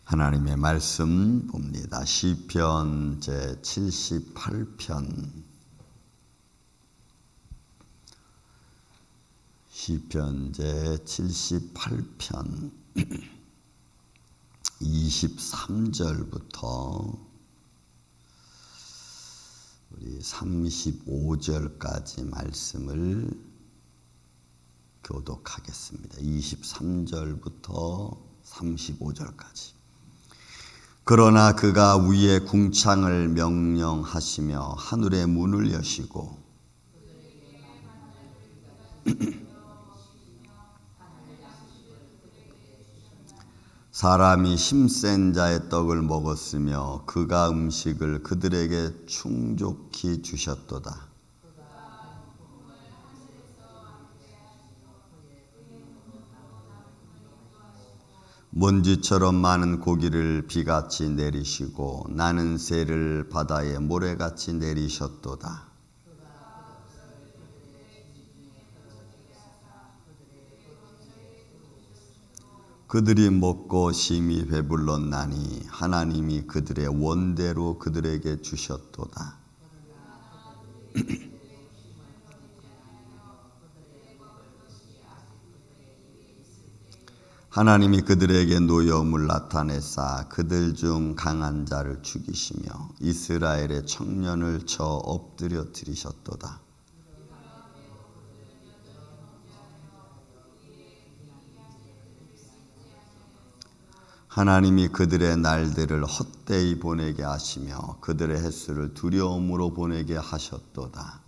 하나님의 말씀 봅니다. 시편 제78편 시편 제78편 23절부터 우리 35절까지 말씀을 교독하겠습니다. 23절부터 35절까지. 그러나 그가 위에 궁창을 명령하시며 하늘의 문을 여시고 사람이 힘센 자의 떡을 먹었으며 그가 음식을 그들에게 충족히 주셨도다. 먼지처럼 많은 고기를 비같이 내리시고 나는 새를 바다에 모래같이 내리셨도다. 그들이 먹고 심히 배불렀나니 하나님이 그들의 원대로 그들에게 주셨도다. 하나님이 그들에게 노여움을 나타내사 그들 중 강한 자를 죽이시며 이스라엘의 청년을 쳐 엎드려 들이셨도다. 하나님이 그들의 날들을 헛되이 보내게 하시며 그들의 횟수를 두려움으로 보내게 하셨도다.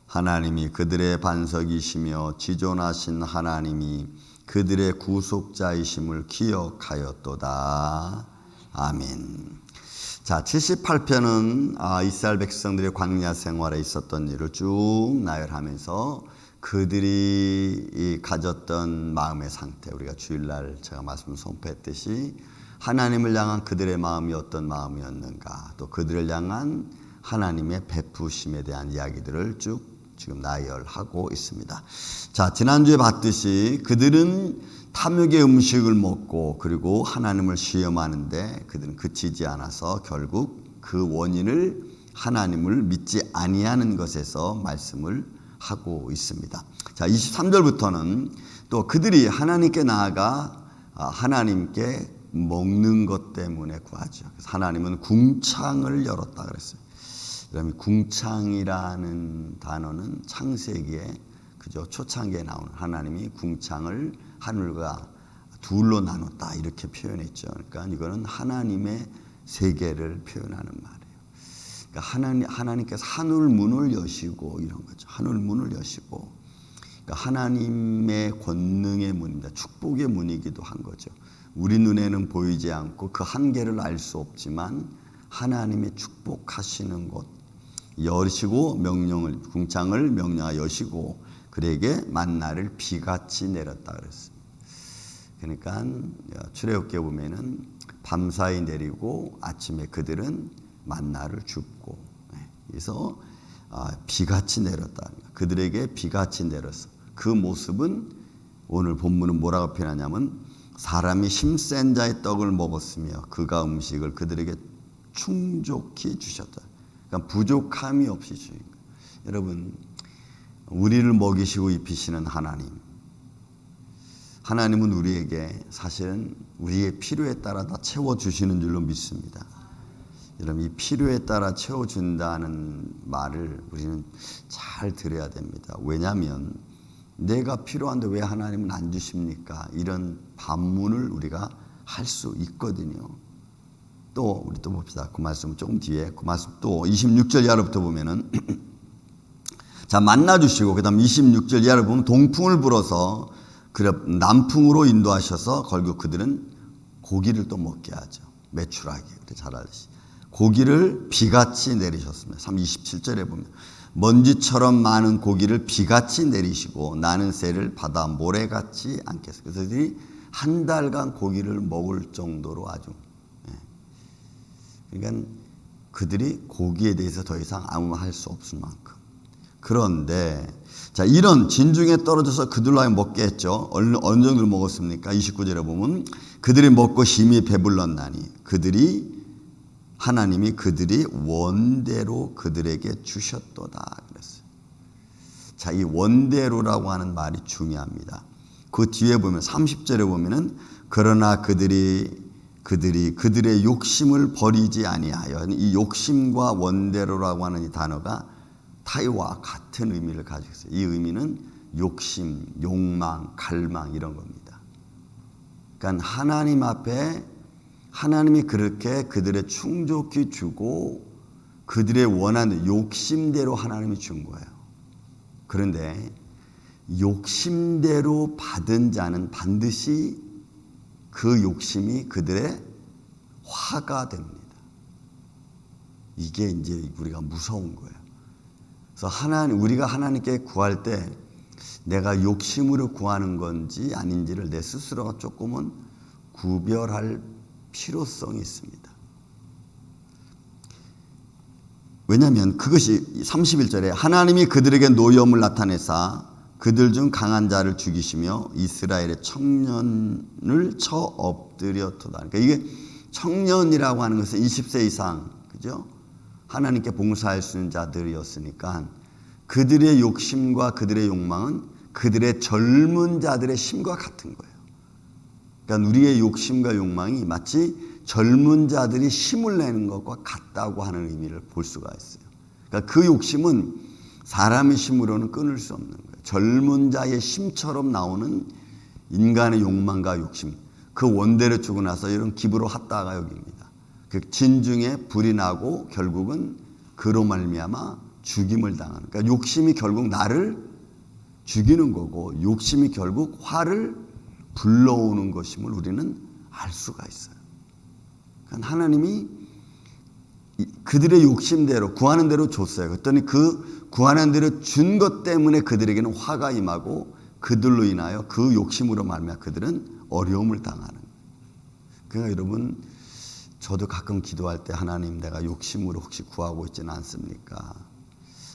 하나님이 그들의 반석이시며 지존하신 하나님이 그들의 구속자이심을 기억하였도다. 아멘. 자, 78편은 이스라엘 백성들의 광야 생활에 있었던 일을 쭉 나열하면서 그들이 가졌던 마음의 상태, 우리가 주일날 제가 말씀을 선포했듯이 하나님을 향한 그들의 마음이 어떤 마음이었는가, 또 그들을 향한 하나님의 베푸심에 대한 이야기들을 쭉 지금 나열하고 있습니다. 자, 지난주에 봤듯이 그들은 탐욕의 음식을 먹고 그리고 하나님을 시험하는데 그들은 그치지 않아서 결국 그 원인을 하나님을 믿지 아니하는 것에서 말씀을 하고 있습니다. 자, 23절부터는 또 그들이 하나님께 나아가 하나님께 먹는 것 때문에 구하죠. 그래서 하나님은 궁창을 열었다 그랬어요. 그러면 궁창이라는 단어는 창세기에 그죠, 초창기에 나오는 하나님이 궁창을 하늘과 둘로 나눴다 이렇게 표현했죠. 그러니까 이거는 하나님의 세계를 표현하는 말이에요. 그러니까 하나님께서 하늘 문을 여시고 이런 거죠. 하늘 문을 여시고, 그러니까 하나님의 권능의 문입니다. 축복의 문이기도 한 거죠. 우리 눈에는 보이지 않고 그 한계를 알 수 없지만 하나님의 축복하시는 곳 여시고 궁창을 명령하여 여시고 그에게 만나를 비같이 내렸다 그랬습니다. 그러니까 출애굽기에 보면은 밤사이 내리고 아침에 그들은 만나를 줍고, 그래서 비같이 내렸다. 그들에게 비같이 내렸어. 그 모습은 오늘 본문은 뭐라고 표현하냐면 사람이 힘센 자의 떡을 먹었으며 그가 음식을 그들에게 충족히 주셨다. 그러니까 부족함이 없이 주신 거예요. 여러분, 우리를 먹이시고 입히시는 하나님은 우리에게 사실은 우리의 필요에 따라 다 채워주시는 줄로 믿습니다. 여러분, 이 필요에 따라 채워준다는 말을 우리는 잘 들어야 됩니다. 왜냐하면 내가 필요한데 왜 하나님은 안 주십니까? 이런 반문을 우리가 할 수 있거든요. 또 우리 또 봅시다. 그 말씀 조금 뒤에 그 말씀 또 26절 이하로부터 보면은 자, 만나 주시고 그다음 26절 이하로 보면 동풍을 불어서 남풍으로 인도하셔서 결국 그들은 고기를 또 먹게 하죠. 메추라기 우리 잘 알듯이 고기를 비같이 내리셨습니다. 27절에 보면 먼지처럼 많은 고기를 비같이 내리시고 나는 새를 바다 모래같이 안겠어요. 그래서 그들이 한 달간 고기를 먹을 정도로 아주, 그러니까 그들이 고기에 대해서 더 이상 아무 말 할 수 없을 만큼 그런데 자, 이런 진중에 떨어져서 그들로 하여 먹게 했죠. 어느 정도 먹었습니까? 29절에 보면 그들이 먹고 심히 배불렀나니 하나님이 그들이 원대로 그들에게 주셨도다 그랬어요. 자, 이 원대로라고 하는 말이 중요합니다. 그 뒤에 보면 30절에 보면은 그러나 그들의 욕심을 버리지 아니하여, 이 욕심과 원대로라고 하는 이 단어가 타이와 같은 의미를 가지고 있어요. 이 의미는 욕심, 욕망, 갈망 이런 겁니다. 그러니까 하나님 앞에 하나님이 그렇게 그들의 충족히 주고 그들의 원하는 욕심대로 하나님이 준 거예요. 그런데 욕심대로 받은 자는 반드시 그 욕심이 그들의 화가 됩니다. 이게 이제 우리가 무서운 거예요. 그래서 우리가 하나님께 구할 때 내가 욕심으로 구하는 건지 아닌지를 내 스스로가 조금은 구별할 필요성이 있습니다. 왜냐하면 그것이 31절에 하나님이 그들에게 노여움을 나타내사 그들 중 강한 자를 죽이시며 이스라엘의 청년을 쳐 엎드렸도다. 그러니까 이게 청년이라고 하는 것은 20세 이상, 그죠? 하나님께 봉사할 수 있는 자들이었으니까 그들의 욕심과 그들의 욕망은 그들의 젊은 자들의 심과 같은 거예요. 그러니까 우리의 욕심과 욕망이 마치 젊은 자들이 힘을 내는 것과 같다고 하는 의미를 볼 수가 있어요. 그러니까 그 욕심은 사람의 힘으로는 끊을 수 없는 거예요. 젊은 자의 힘처럼 나오는 인간의 욕망과 욕심, 그 원대로 주고 나서 이런 기부로 핫다가 여깁니다. 그 진중에 불이 나고 결국은 그로 말미암아 죽임을 당하는. 그러니까 욕심이 결국 나를 죽이는 거고 욕심이 결국 화를 불러오는 것임을 우리는 알 수가 있어요. 그러니까 하나님이 그들의 욕심대로 구하는 대로 줬어요. 그랬더니 그 구하는 대로 준 것 때문에 그들에게는 화가 임하고 그들로 인하여 그 욕심으로 말미암아 그들은 어려움을 당하는 거예요. 그러니까 여러분, 저도 가끔 기도할 때 하나님 내가 욕심으로 혹시 구하고 있지는 않습니까?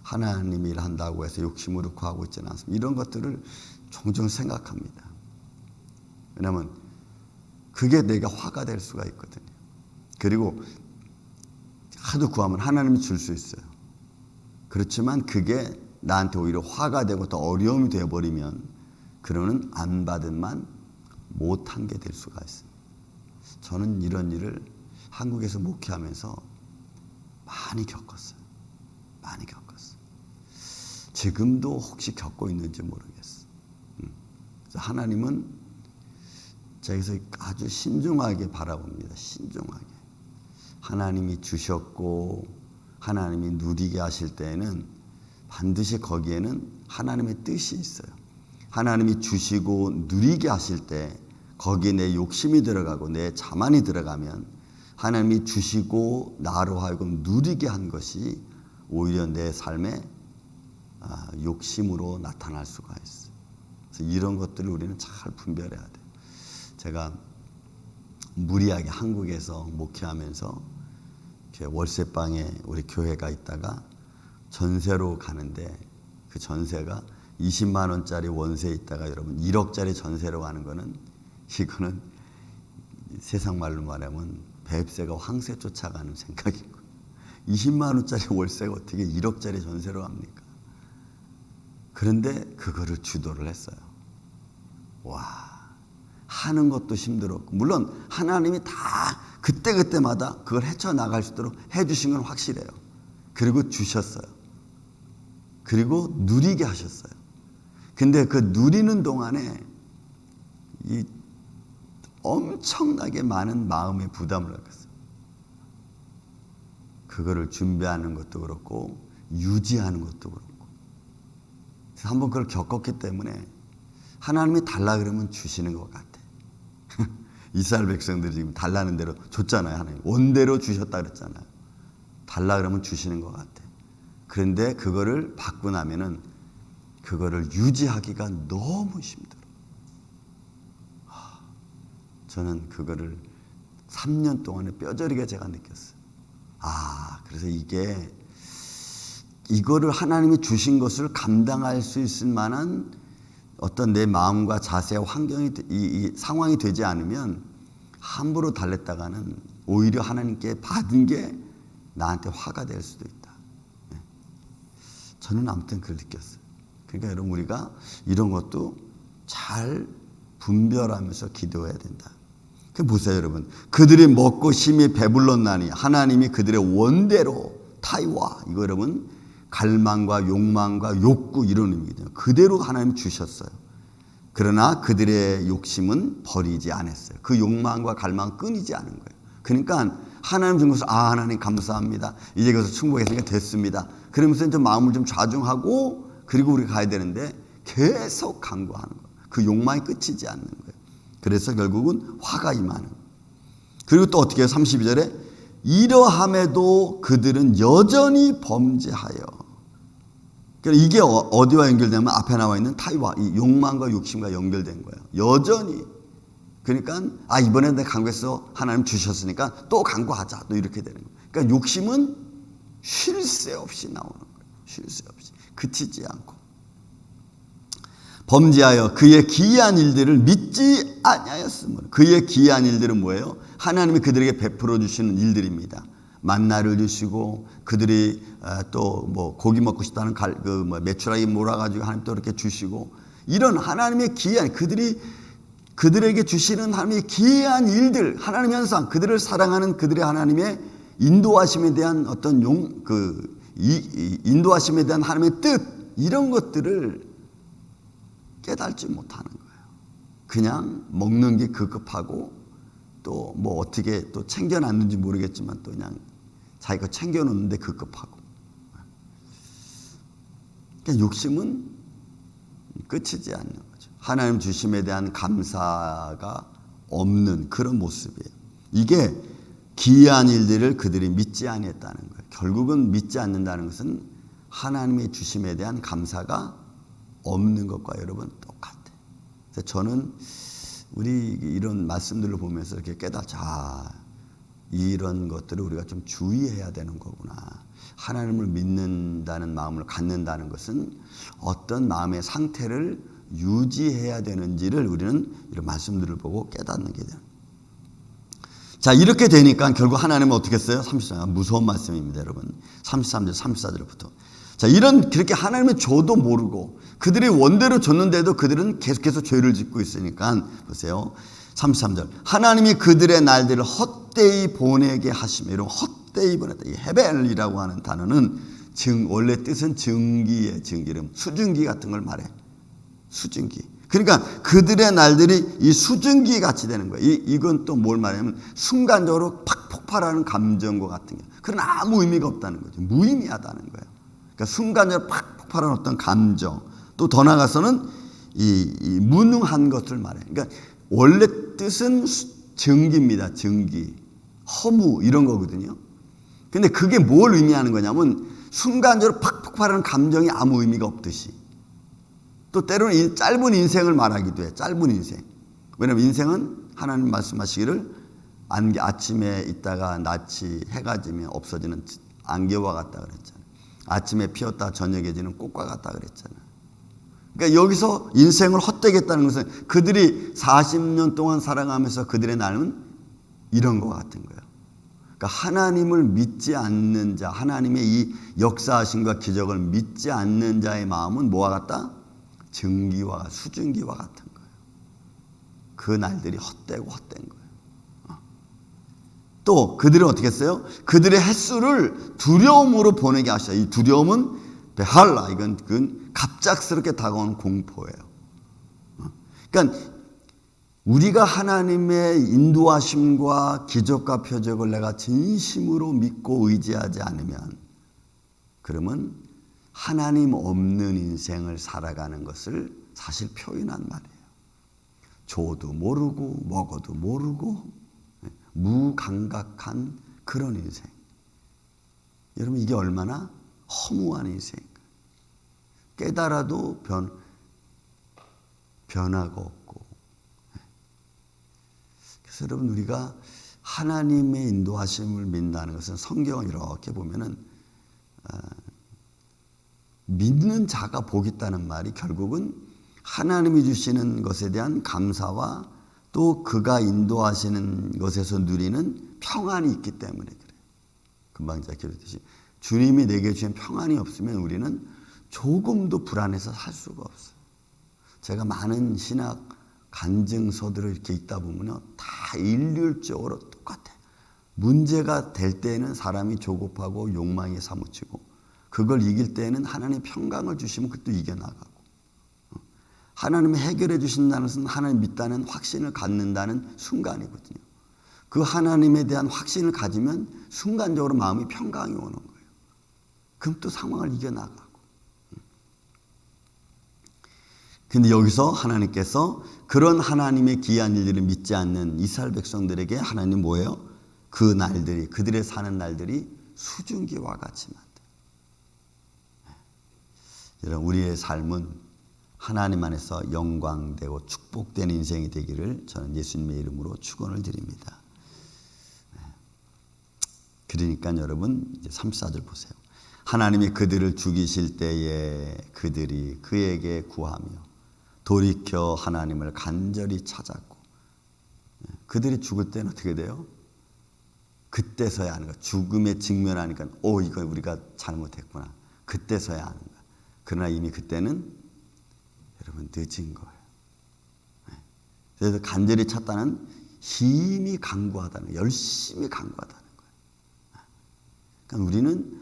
하나님이 일한다고 해서 욕심으로 구하고 있지는 않습니까? 이런 것들을 종종 생각합니다. 왜냐하면 그게 내가 화가 될 수가 있거든요. 그리고 하도 구하면 하나님이 줄 수 있어요. 그렇지만 그게 나한테 오히려 화가 되고 더 어려움이 되어버리면 그러면 안 받은만 못한 게 될 수가 있어요. 저는 이런 일을 한국에서 목회하면서 많이 겪었어요. 많이 겪었어요. 지금도 혹시 겪고 있는지 모르겠어요. 그래서 하나님은 저기서 아주 신중하게 바라봅니다. 신중하게. 하나님이 주셨고 하나님이 누리게 하실 때에는 반드시 거기에는 하나님의 뜻이 있어요. 하나님이 주시고 누리게 하실 때 거기에 내 욕심이 들어가고 내 자만이 들어가면 하나님이 주시고 나로 하여금 누리게 한 것이 오히려 내 삶에 욕심으로 나타날 수가 있어요. 그래서 이런 것들을 우리는 잘 분별해야 돼요. 제가 무리하게 한국에서 목회하면서 월세방에 우리 교회가 있다가 전세로 가는데 그 전세가 20만 원짜리 원세에 있다가 여러분 1억짜리 전세로 가는 거는 이거는 세상 말로 말하면 뱁새가 황새 쫓아가는 생각인 거예요. 20만 원짜리 월세가 어떻게 1억짜리 전세로 갑니까? 그런데 그거를 주도를 했어요. 와, 하는 것도 힘들었고 물론 하나님이 다 그때그때마다 그걸 헤쳐나갈 수 있도록 해주신 건 확실해요. 그리고 주셨어요. 그리고 누리게 하셨어요. 근데 그 누리는 동안에 이 엄청나게 많은 마음의 부담을 갖겠어요. 그거를 준비하는 것도 그렇고 유지하는 것도 그렇고. 그래서 한번 그걸 겪었기 때문에 하나님이 달라 그러면 주시는 것 같아. 이스라엘 백성들이 지금 달라는 대로 줬잖아요. 하나님 원대로 주셨다 그랬잖아요. 달라 그러면 주시는 것 같아. 그런데 그거를 받고 나면은 그거를 유지하기가 너무 힘들어. 저는 그거를 3년 동안에 뼈저리게 제가 느꼈어요. 그래서 이게 이거를 하나님이 주신 것을 감당할 수 있을 만한 어떤 내 마음과 자세와 환경이 이 상황이 되지 않으면 함부로 달랬다가는 오히려 하나님께 받은 게 나한테 화가 될 수도 있다. 저는 아무튼 그걸 느꼈어요. 그러니까 여러분 우리가 이런 것도 잘 분별하면서 기도해야 된다. 그 보세요 여러분. 그들이 먹고 심히 배불렀나니 하나님이 그들의 원대로 타이와 이거 여러분 갈망과 욕망과 욕구 이런 의미거든요. 그대로 하나님 주셨어요. 그러나 그들의 욕심은 버리지 않았어요. 그 욕망과 갈망은 끊이지 않은 거예요. 그러니까 하나님 준 것을 하나님 감사합니다. 이제 그것을 충분했으니까 됐습니다. 그러면서 좀 마음을 좀 좌중하고 그리고 우리가 가야 되는데 계속 간구하는 거예요. 그 욕망이 끝이지 않는 거예요. 그래서 결국은 화가 임하는 거예요. 그리고 또 어떻게 해요? 32절에 이러함에도 그들은 여전히 범죄하여. 그러니까 이게 어디와 연결되면 앞에 나와 있는 타이와 이 욕망과 욕심과 연결된 거예요. 여전히. 그러니까 이번에 내가 간구해서 하나님 주셨으니까 또 간구하자. 또 이렇게 되는 거예요. 그러니까 욕심은 쉴 새 없이 나오는 거예요. 쉴 새 없이. 그치지 않고. 범죄하여 그의 기이한 일들을 믿지 아니하였으므로. 그의 기이한 일들은 뭐예요? 하나님이 그들에게 베풀어 주시는 일들입니다. 만나를 주시고 그들이 또 뭐 고기 먹고 싶다는 메추라기 몰아가지고 하나님 또 이렇게 주시고 이런 하나님의 기이한 그들에게 주시는 하나님의 기이한 일들 하나님 현상 그들을 사랑하는 그들의 하나님의 인도하심에 대한 어떤 인도하심에 대한 하나님의 뜻 이런 것들을 깨달지 못하는 거예요. 그냥 먹는 게 급급하고 또 뭐 어떻게 또 챙겨놨는지 모르겠지만 또 그냥 자기가 챙겨놓는데 급급하고. 그러니까 욕심은 끝이지 않는 거죠. 하나님 주심에 대한 감사가 없는 그런 모습이에요. 이게 기이한 일들을 그들이 믿지 아니했다는 거예요. 결국은 믿지 않는다는 것은 하나님의 주심에 대한 감사가 없는 것과 여러분 똑같아요. 그래서 저는 우리 이런 말씀들을 보면서 이렇게 이런 것들을 우리가 좀 주의해야 되는 거구나. 하나님을 믿는다는 마음을 갖는다는 것은 어떤 마음의 상태를 유지해야 되는지를 우리는 이런 말씀들을 보고 깨닫는 게 돼요. 자, 이렇게 되니까 결국 하나님은 어떻게 했어요? 33절 무서운 말씀입니다, 여러분. 33절, 34절부터. 자, 그렇게 하나님의 줘도 모르고 그들이 원대로 줬는데도 그들은 계속해서 죄를 짓고 있으니까 보세요. 33절. 하나님이 그들의 날들을 헛되이 보내게 하시며 이런 헛되이 보냈다. 이 헤벨이라고 하는 단어는 원래 뜻은 증기의 증기름, 수증기 같은 걸 말해. 수증기. 그러니까 그들의 날들이 이 수증기 같이 되는 거예요. 이건 또 뭘 말하냐면 순간적으로 팍 폭발하는 감정과 같은 게. 그러나 아무 의미가 없다는 거죠. 무의미하다는 거예요. 그러니까 순간적으로 팍 폭발하는 어떤 감정. 또 더 나아가서는 이 무능한 것을 말해. 그러니까 원래 뜻은 증기입니다. 증기. 허무 이런 거거든요. 근데 그게 뭘 의미하는 거냐면 순간적으로 팍 폭발하는 감정이 아무 의미가 없듯이. 또 때로는 짧은 인생을 말하기도 해. 짧은 인생. 왜냐하면 인생은 하나님 말씀하시기를 아침에 있다가 낮이 해가 지면 없어지는 안개와 같다 그랬잖아요. 아침에 피었다 저녁에 지는 꽃과 같다 그랬잖아요. 그러니까 여기서 인생을 헛되게 했다는 것은 그들이 40년 동안 살아가면서 그들의 날은 이런 것 같은 거예요. 그러니까 하나님을 믿지 않는 자, 하나님의 이 역사하심과 기적을 믿지 않는 자의 마음은 뭐와 같다? 증기와 수증기와 같은 거예요. 그 날들이 헛되고 헛된 거예요. 또 그들은 어떻게 했어요? 그들의 횟수를 두려움으로 보내게 하셔요. 이 두려움은 베할라, 이건 갑작스럽게 다가오는 공포예요. 그러니까 우리가 하나님의 인도하심과 기적과 표적을 내가 진심으로 믿고 의지하지 않으면 그러면 하나님 없는 인생을 살아가는 것을 사실 표현한 말이에요. 줘도 모르고 먹어도 모르고 무감각한 그런 인생. 여러분 이게 얼마나 허무한 인생인가. 깨달아도 변화가 없고. 그래서 여러분 우리가 하나님의 인도하심을 믿는다는 것은 성경을 이렇게 보면은 믿는 자가 복 있다는 말이 결국은 하나님이 주시는 것에 대한 감사와 또 그가 인도하시는 것에서 누리는 평안이 있기 때문에 그래요. 금방 제가 기록했듯이 주님이 내게 주신 평안이 없으면 우리는 조금도 불안해서 살 수가 없어요. 제가 많은 신학 간증서들을 이렇게 읽다 보면요, 다 일률적으로 똑같아요. 문제가 될 때에는 사람이 조급하고 욕망에 사무치고, 그걸 이길 때에는 하나님 평강을 주시면 그것도 이겨나가고, 하나님이 해결해 주신다는 것은 하나님 믿다는 확신을 갖는다는 순간이거든요. 그 하나님에 대한 확신을 가지면 순간적으로 마음이 평강이 오는 거예요. 그럼 또 상황을 이겨나가고. 근데 여기서 하나님께서 그런 하나님의 기이한 일들을 믿지 않는 이스라엘 백성들에게 하나님 뭐예요? 그 날들이, 그들의 사는 날들이 수증기와 같이 만들어요. 여러분, 우리의 삶은 하나님 안에서 영광되고 축복된 인생이 되기를 저는 예수님의 이름으로 축원을 드립니다. 그러니까 여러분, 이제 34절 보세요. 하나님이 그들을 죽이실 때에 그들이 그에게 구하며 돌이켜 하나님을 간절히 찾았고, 그들이 죽을 때는 어떻게 돼요? 그때서야 하는 거야. 죽음에 직면하니까 이거 우리가 잘못했구나. 그때서야 하는 거야. 그러나 이미 그때는 여러분 늦은 거예요. 그래서 간절히 찾다는 힘이 강구하다는 거예요. 열심히 강구하다는 거예요. 그러니까 우리는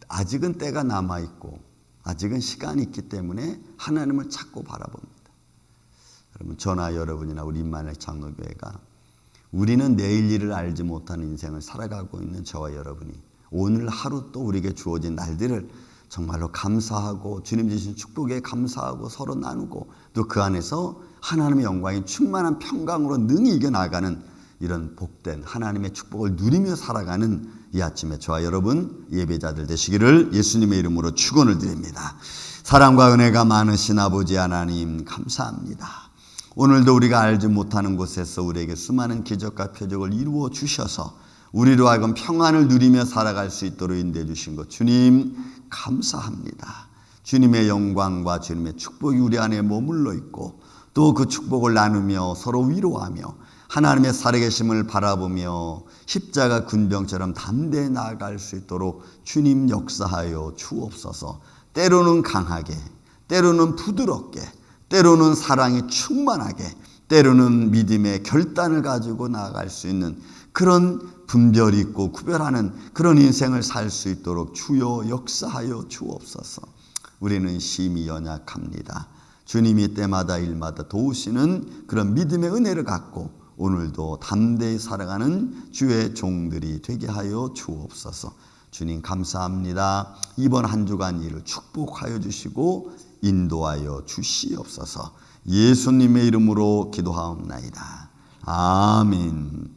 아직은 때가 남아있고 아직은 시간이 있기 때문에 하나님을 찾고 바라봅니다. 여러분, 저나 여러분이나 우리 임마누엘 장로교회가 우리는 내일 일을 알지 못하는 인생을 살아가고 있는 저와 여러분이 오늘 하루 또 우리에게 주어진 날들을 정말로 감사하고 주님 주신 축복에 감사하고 서로 나누고 또 그 안에서 하나님의 영광이 충만한 평강으로 능히 이겨나가는 이런 복된 하나님의 축복을 누리며 살아가는 이 아침에 저와 여러분 예배자들 되시기를 예수님의 이름으로 축원을 드립니다. 사랑과 은혜가 많으신 아버지 하나님 감사합니다. 오늘도 우리가 알지 못하는 곳에서 우리에게 수많은 기적과 표적을 이루어 주셔서 우리로 하여금 평안을 누리며 살아갈 수 있도록 인도해 주신 것 주님 감사합니다. 주님의 영광과 주님의 축복이 우리 안에 머물러 있고 또 그 축복을 나누며 서로 위로하며 하나님의 살아계심을 바라보며 십자가 군병처럼 담대히 나아갈 수 있도록 주님 역사하여 주옵소서. 때로는 강하게, 때로는 부드럽게, 때로는 사랑이 충만하게, 때로는 믿음의 결단을 가지고 나아갈 수 있는 그런 분별 있고 구별하는 그런 인생을 살 수 있도록 주여 역사하여 주옵소서. 우리는 심히 연약합니다. 주님이 때마다 일마다 도우시는 그런 믿음의 은혜를 갖고 오늘도 담대히 살아가는 주의 종들이 되게 하여 주옵소서. 주님 감사합니다. 이번 한 주간 일을 축복하여 주시고 인도하여 주시옵소서. 예수님의 이름으로 기도하옵나이다. 아멘.